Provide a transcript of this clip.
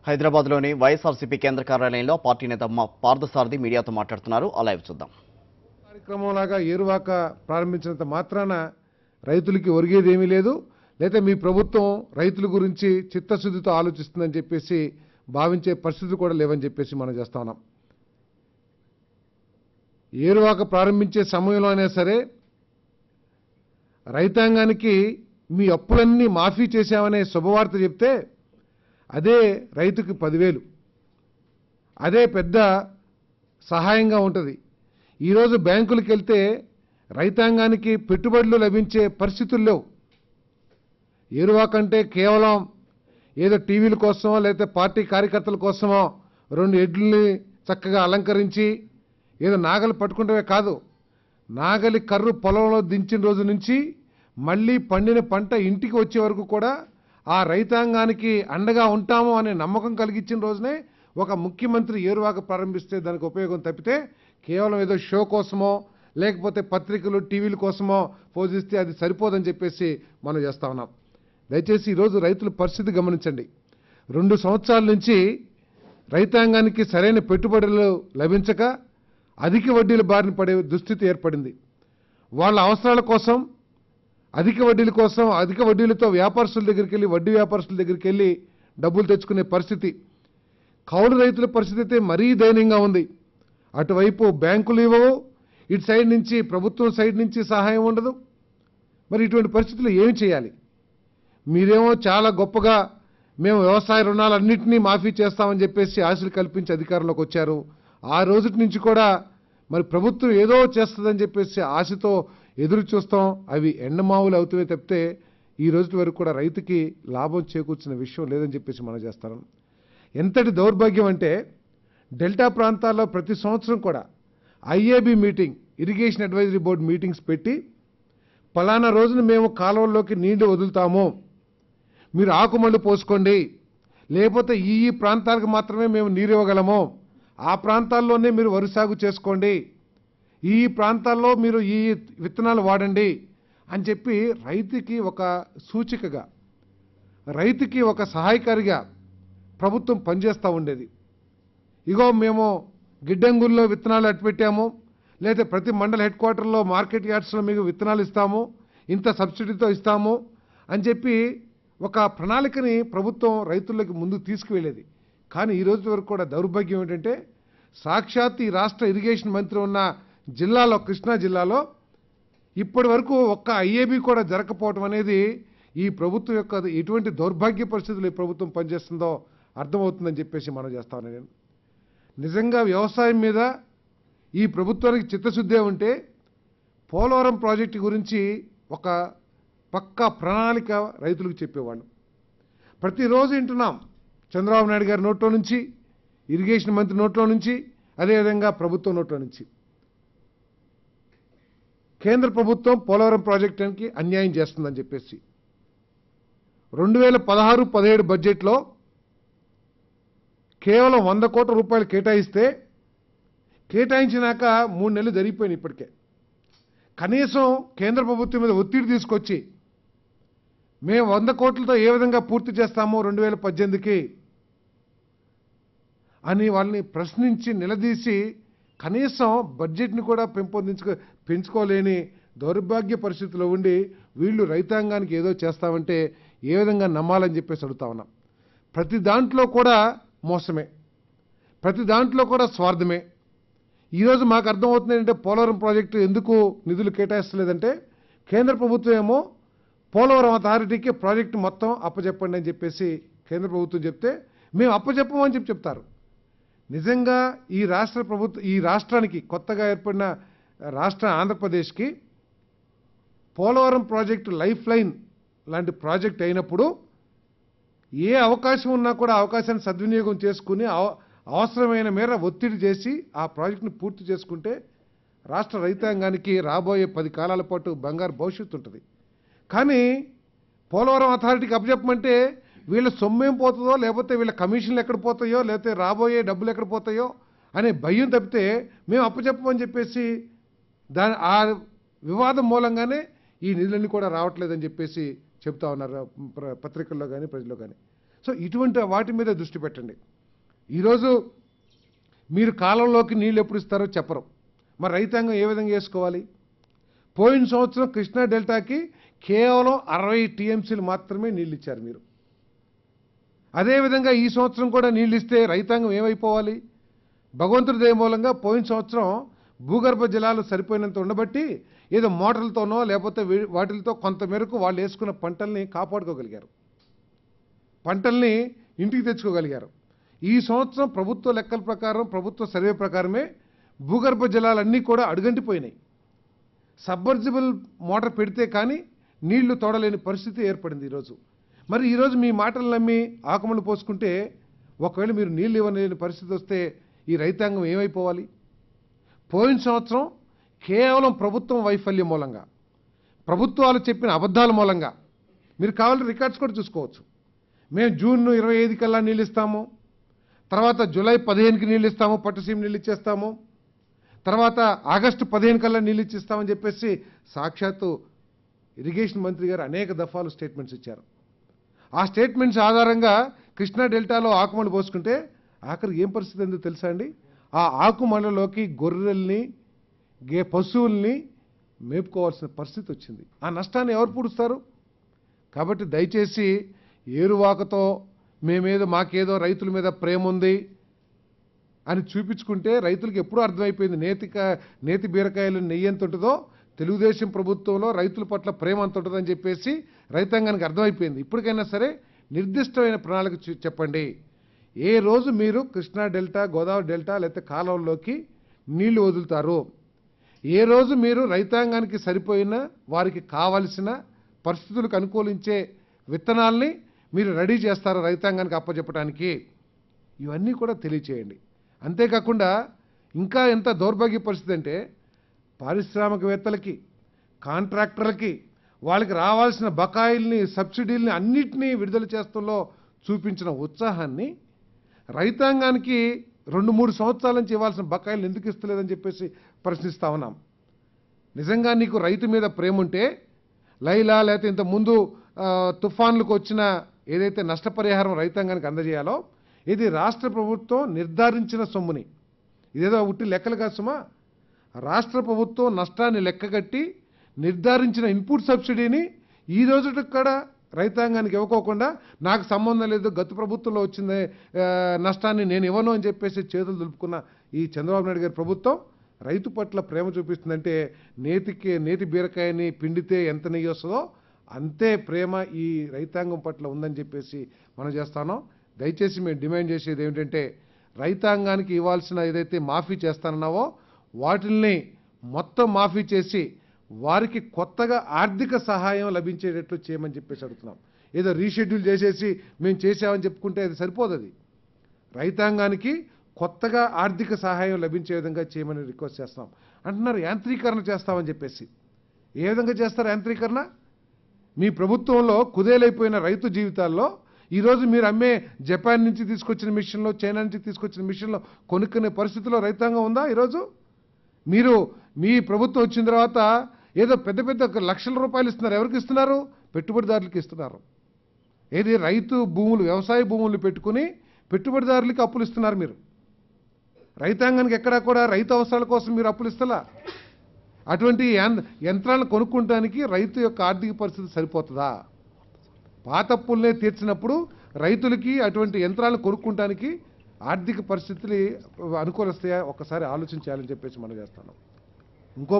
హైదరాబాద్లోని వైఎస్ఆర్సీపీ కేంద్ర కార్యాలయంలో పార్టీ నేత పార్థసారథి మీడియాతో మాట్లాడుతున్నారు. ఆ లైవ్ చూద్దాం. కార్యక్రమంలాగా ఏరువాక ప్రారంభించినంత మాత్రాన రైతులకి ఒరిగేది ఏమీ లేదు, లేదా మీ ప్రభుత్వం రైతుల గురించి చిత్తశుద్ధితో ఆలోచిస్తుందని చెప్పేసి భావించే పరిస్థితి కూడా లేవని చెప్పేసి మనం చేస్తా ఉన్నాం. ఏరువాక ప్రారంభించే సమయంలో అయినా సరే రైతాంగానికి మీ అప్పులన్నీ మాఫీ చేశామనే శుభవార్త చెప్తే అదే రైతుకి 10,000, అదే పెద్ద సహాయంగా ఉంటుంది. ఈరోజు బ్యాంకులకు వెళ్తే రైతాంగానికి పెట్టుబడులు లభించే పరిస్థితుల్లో ఏరువాకంటే కేవలం ఏదో టీవీల కోసమో లేకపోతే పార్టీ కార్యకర్తల కోసమో 2 ఎడ్లని చక్కగా అలంకరించి ఏదో నాగలి పట్టుకుంటమే కాదు, నాగలి కర్రు పొలంలో దించిన రోజు నుంచి మళ్ళీ పండిన పంట ఇంటికి వచ్చే వరకు కూడా ఆ రైతాంగానికి అండగా ఉంటాము అనే నమ్మకం కలిగించిన రోజునే ఒక ముఖ్యమంత్రి ఏరువాక ప్రారంభిస్తే దానికి ఉపయోగం తప్పితే కేవలం ఏదో షో కోసమో లేకపోతే పత్రికలు టీవీల కోసమో పోజిస్తే అది సరిపోదని చెప్పేసి మనం చేస్తా ఉన్నాం. దయచేసి ఈరోజు రైతుల పరిస్థితి గమనించండి. 2 సంవత్సరాల నుంచి రైతాంగానికి సరైన పెట్టుబడులు లభించక అధిక వడ్డీల బారిన పడే దుస్థితి ఏర్పడింది. వాళ్ళ అవసరాల కోసం అధిక వడ్డీలతో వ్యాపారస్తుల దగ్గరికి వెళ్ళి వడ్డీ వ్యాపారస్తుల దగ్గరికి వెళ్ళి డబ్బులు తెచ్చుకునే పరిస్థితి. కౌలు రైతుల పరిస్థితి అయితే మరీ దయనీయంగా ఉంది. అటువైపు బ్యాంకులు ఇవ్వవు, ఇటు సైడ్ నుంచి ప్రభుత్వం సైడ్ నుంచి సహాయం ఉండదు. మరి ఇటువంటి పరిస్థితుల్లో ఏమి చేయాలి? మీరేమో చాలా గొప్పగా మేము వ్యవసాయ రుణాలన్నింటినీ మాఫీ చేస్తామని చెప్పేసి ఆశలు కల్పించి అధికారంలోకి వచ్చారు. ఆ రోజు నుంచి కూడా మరి ప్రభుత్వం ఏదో చేస్తుందని చెప్పేసి ఆశతో ఎదురు చూస్తాం. అవి ఎండమావులు అవుతామే తప్పితే ఈ రోజు వరకు కూడా రైతుకి లాభం చేకూర్చిన విషయం లేదని చెప్పేసి మనం చేస్తాం. ఎంతటి దౌర్భాగ్యం అంటే డెల్టా ప్రాంతాల్లో ప్రతి సంవత్సరం కూడా IAB meeting, irrigation advisory board meetings పెట్టి పలానా రోజున మేము కాలువల్లోకి నీళ్లు వదులుతాము, మీరు ఆకుమళ్ళు పోసుకోండి, లేకపోతే ఈ ప్రాంతాలకు మాత్రమే మేము నీరు ఇవ్వగలము, ఆ ప్రాంతాల్లోనే మీరు వరి సాగు చేసుకోండి, ఈ ప్రాంతాల్లో మీరు ఈ విత్తనాలు వాడండి అని చెప్పి రైతుకి ఒక సూచికగా, రైతుకి ఒక సహాయకారిగా ప్రభుత్వం పనిచేస్తూ ఉండేది. ఇగో మేము గిడ్డంగుల్లో విత్తనాలు అట్టుపెట్టాము, లేదా ప్రతి మండల హెడ్ క్వార్టర్లో మార్కెట్ యార్డ్స్లో మీకు విత్తనాలు ఇస్తాము, ఇంత సబ్సిడీతో ఇస్తాము అని చెప్పి ఒక ప్రణాళికని ప్రభుత్వం రైతులకి ముందు తీసుకువెళ్ళేది. కానీ ఈ రోజు వరకు కూడా దౌర్భాగ్యం ఏంటంటే సాక్షాత్ ఈ రాష్ట్ర ఇరిగేషన్ మంత్రి ఉన్న జిల్లాలో, కృష్ణా జిల్లాలో ఇప్పటి వరకు ఒక్క ఐఏబీ కూడా జరగకపోవడం అనేది ఈ ప్రభుత్వం యొక్క ఎటువంటి దౌర్భాగ్య పరిస్థితులు ఈ ప్రభుత్వం పనిచేస్తుందో అర్థమవుతుందని చెప్పేసి మనం చేస్తాను. నేను నిజంగా వ్యవసాయం మీద ఈ ప్రభుత్వానికి చిత్తశుద్ధే ఉంటే పోలవరం ప్రాజెక్టు గురించి ఒక పక్కా ప్రణాళిక రైతులకు చెప్పేవాళ్ళు. ప్రతిరోజు వింటున్నాం చంద్రబాబు నాయుడు గారి నోట్లో నుంచి, ఇరిగేషన్ మంత్రి నోట్లో నుంచి, అదేవిధంగా ప్రభుత్వం నోట్లో నుంచి కేంద్ర ప్రభుత్వం పోలవరం ప్రాజెక్టుకి అన్యాయం చేస్తుందని చెప్పేసి 2016-17 బడ్జెట్లో కేవలం 100 కోట్ల రూపాయలు కేటాయించినాక 3 నెలలు జరిగిపోయినాయి. ఇప్పటికే కనీసం కేంద్ర ప్రభుత్వం మీద ఒత్తిడి తీసుకొచ్చి మేము 100 కోట్లతో ఏ విధంగా పూర్తి చేస్తామో 2018కి అని వాళ్ళని ప్రశ్నించి నిలదీసి కనీసం బడ్జెట్ని కూడా పెంచుకోలేని దౌర్భాగ్య పరిస్థితిలో ఉండి వీళ్ళు రైతాంగానికి ఏదో చేస్తామంటే ఏ విధంగా నమ్మాలని చెప్పేసి అడుగుతా ఉన్నాం. ప్రతి దాంట్లో కూడా మోసమే, ప్రతి దాంట్లో కూడా స్వార్థమే. ఈరోజు మాకు అర్థమవుతుంది ఏంటంటే పోలవరం ప్రాజెక్టు ఎందుకు నిధులు కేటాయిస్తలేదంటే కేంద్ర ప్రభుత్వం ఏమో పోలవరం అథారిటీకి ప్రాజెక్టు మొత్తం అప్పచెప్పండి అని చెప్పేసి కేంద్ర ప్రభుత్వం చెప్తే మేము అప్పచెప్పమని చెప్తారు. నిజంగా ఈ రాష్ట్రానికి కొత్తగా ఏర్పడిన రాష్ట్ర ఆంధ్రప్రదేశ్కి పోలవరం ప్రాజెక్టు లైఫ్ లైన్ లాంటి ప్రాజెక్ట్ అయినప్పుడు ఏ అవకాశం ఉన్నా కూడా అవకాశాన్ని సద్వినియోగం చేసుకుని అవసరమైన మేర ఒత్తిడి చేసి ఆ ప్రాజెక్టును పూర్తి చేసుకుంటే రాష్ట్ర రైతాంగానికి రాబోయే 10 కాలాల పాటు బంగారు భవిష్యత్తు ఉంటుంది. కానీ పోలవరం అథారిటీకి అప్పచెప్పమంటే వీళ్ళ సొమ్మేం పోతుందో, లేకపోతే వీళ్ళ కమిషన్లు ఎక్కడ పోతాయో, లేకపోతే రాబోయే డబ్బులు ఎక్కడ పోతాయో అనే భయం తప్పితే మేము అప్పచెప్పమని చెప్పేసి ఆ వివాదం మూలంగానే ఈ నిధులన్నీ కూడా రావట్లేదని చెప్పేసి చెప్తా ఉన్నారు పత్రికల్లో కానీ ప్రజల్లో కానీ. సో ఇటువంటి వాటి మీద దృష్టి పెట్టండి. ఈరోజు మీరు కాలంలోకి నీళ్ళు ఎప్పుడు ఇస్తారో చెప్పరు. మరి రైతాంగం ఏ విధంగా చేసుకోవాలి? పోయిన సంవత్సరం కృష్ణా డెల్టాకి కేవలం 60 టీఎంసీలు మాత్రమే నీళ్ళు ఇచ్చారు మీరు. అదేవిధంగా ఈ సంవత్సరం కూడా నీళ్ళు ఇస్తే రైతాంగం ఏమైపోవాలి? భగవంతుడి దయ మూలంగా పోయిన సంవత్సరం భూగర్భ జలాలు సరిపోయినంత ఉండబట్టి ఏదో మోటార్లతోనో లేకపోతే వాటితో కొంత మేరకు వాళ్ళు వేసుకున్న పంటల్ని కాపాడుకోగలిగారు, పంటల్ని ఇంటికి తెచ్చుకోగలిగారు. ఈ సంవత్సరం ప్రభుత్వ లెక్కల ప్రకారం, ప్రభుత్వ సర్వే ప్రకారమే భూగర్భ జలాలన్నీ కూడా అడుగంటిపోయినాయి. సబ్మర్జిబుల్ మోటార్ పెడితే కానీ నీళ్లు తోడలేని పరిస్థితి ఏర్పడింది ఈరోజు. మరి ఈరోజు మీ మాటలు నమ్మి ఆకుమలు పోసుకుంటే ఒకవేళ మీరు నీళ్ళు ఇవ్వలేని పరిస్థితి వస్తే ఈ రైతాంగం ఏమైపోవాలి? పోయిన సంవత్సరం కేవలం ప్రభుత్వం వైఫల్యం మూలంగా, ప్రభుత్వాలు చెప్పిన అబద్ధాల మూలంగా, మీరు కావాలంటే రికార్డ్స్ కూడా చూసుకోవచ్చు. మేము జూన్ 25 కల్లా నీళ్ళు ఇస్తాము, తర్వాత జూలై 15కి నీళ్ళు ఇస్తాము, పట్టుసీమ నీళ్ళు ఇచ్చేస్తాము, తర్వాత ఆగస్టు 15 కల్లా నీళ్ళు ఇచ్చిస్తామని చెప్పేసి సాక్షాత్తు ఇరిగేషన్ మంత్రి గారు అనేక దఫాలు స్టేట్మెంట్స్ ఇచ్చారు. ఆ స్టేట్మెంట్స్ ఆధారంగా కృష్ణా డెల్టాలో ఆకుమళ్ళు పోసుకుంటే ఆఖరికి ఏం పరిస్థితి ఏందో తెలుసా అండి? ఆ ఆకుమళ్ళలోకి గొర్రెల్ని పశువుల్ని మేపుకోవాల్సిన పరిస్థితి వచ్చింది. ఆ నష్టాన్ని ఎవరు పూడుస్తారు? కాబట్టి దయచేసి ఏరువాకతో మాకేదో రైతుల మీద ప్రేమ ఉంది అని చూపించుకుంటే రైతులకు ఎప్పుడూ అర్థమైపోయింది. నేతి బీరకాయలు నెయ్యి ఎంత ఉంటుందో తెలుగుదేశం ప్రభుత్వంలో రైతుల పట్ల ప్రేమ అంత ఉంటుందని చెప్పేసి రైతాంగానికి అర్థమైపోయింది. ఇప్పటికైనా సరే నిర్దిష్టమైన ప్రణాళిక చెప్పండి. ఏ రోజు మీరు కృష్ణా డెల్టా, గోదావరి డెల్టా లేకపోతే కాలువల్లోకి నీళ్లు వదులుతారు? ఏ రోజు మీరు రైతాంగానికి సరిపోయిన వారికి కావలసిన పరిస్థితులకు అనుకూలించే విత్తనాల్ని మీరు రెడీ చేస్తారో రైతాంగానికి అప్పచెప్పడానికి? ఇవన్నీ కూడా తెలియచేయండి. అంతేకాకుండా ఇంకా ఎంత దౌర్భాగ్య పరిస్థితి అంటే పారిశ్రామికవేత్తలకి, కాంట్రాక్టర్లకి వాళ్ళకి రావాల్సిన బకాయిల్ని, సబ్సిడీల్ని అన్నిటినీ విడుదల చేస్తుల్లో చూపించిన ఉత్సాహాన్ని రైతాంగానికి 2-3 సంవత్సరాల నుంచి ఇవ్వాల్సిన బకాయిలను ఎందుకు ఇస్తలేదని చెప్పేసి ప్రశ్నిస్తా ఉన్నాం. నిజంగా నీకు రైతు మీద ప్రేమ ఉంటే లైలా లేకపోతే ఇంత ముందు తుఫాన్లకు వచ్చిన ఏదైతే నష్టపరిహారం రైతాంగానికి అందజేయాలో ఇది రాష్ట్ర ప్రభుత్వం నిర్ధారించిన సొమ్ముని, ఇదేదో ఉట్టి లెక్కలు కాదు సుమా, రాష్ట్ర ప్రభుత్వం నష్టాన్ని లెక్కగట్టి నిర్ధారించిన ఇన్పుట్ సబ్సిడీని ఈ రోజుకి కూడా రైతాంగానికి ఇవ్వకోకుండా నాకు సంబంధం లేదు, గత ప్రభుత్వంలో వచ్చిన నష్టాన్ని నేను ఇవ్వను అని చెప్పేసి చేతులు దులుపుకున్న ఈ చంద్రబాబు నాయుడు గారి ప్రభుత్వం రైతు పట్ల ప్రేమ చూపిస్తుందంటే నేతి బీరకాయని పిండితే ఎంత నెయ్యి వస్తుందో అంతే ప్రేమ ఈ రైతాంగం పట్ల ఉందని చెప్పేసి మనం చేస్తానో. దయచేసి మేము డిమాండ్ చేసేది ఏమిటంటే రైతాంగానికి ఇవ్వాల్సిన ఏదైతే మాఫీ చేస్తానన్నావో వాటిల్ని మొత్తం మాఫీ చేసి వారికి కొత్తగా ఆర్థిక సహాయం లభించేటట్లు చేయమని చెప్పేసి అడుగుతున్నాం. ఏదో రీషెడ్యూల్ చేసేసి మేము చేసామని చెప్పుకుంటే అది సరిపోదు. అది రైతాంగానికి కొత్తగా ఆర్థిక సహాయం లభించే విధంగా చేయమని రిక్వెస్ట్ చేస్తున్నాం. అంటున్నారు యాంత్రీకరణ చేస్తామని చెప్పేసి. ఏ విధంగా చేస్తారు యాంత్రీకరణ? మీ ప్రభుత్వంలో కుదేలైపోయిన రైతు జీవితాల్లో ఈరోజు మీరు అమ్మే జపాన్ నుంచి తీసుకొచ్చిన మిషన్లో, చైనా నుంచి తీసుకొచ్చిన మిషన్లో కొనుక్కునే పరిస్థితిలో రైతాంగం ఉందా? ఈరోజు మీరు మీ ప్రభుత్వం వచ్చిన తర్వాత ఏదో పెద్ద పెద్ద లక్షల రూపాయలు ఇస్తున్నారు. ఎవరికి ఇస్తున్నారు? పెట్టుబడిదారులకు ఇస్తున్నారు. ఏది రైతు భూములు, వ్యవసాయ భూములు పెట్టుకుని పెట్టుబడిదారులకి అప్పులు ఇస్తున్నారు మీరు. రైతాంగానికి ఎక్కడా కూడా రైతు అవసరాల కోసం మీరు అప్పులు ఇస్తలా. అటువంటి యంత్రాలను కొనుక్కోవడానికి రైతు యొక్క ఆర్థిక పరిస్థితి సరిపోతుందా? పాత అప్పులనే తీర్చినప్పుడు రైతులకి అటువంటి యంత్రాలను కొనుక్కోవడానికి ఆర్థిక పరిస్థితులు అనుకూలిస్తాయా? ఒక్కసారి ఆలోచించాలని చెప్పేసి మనం చేస్తున్నాం. ఇంకో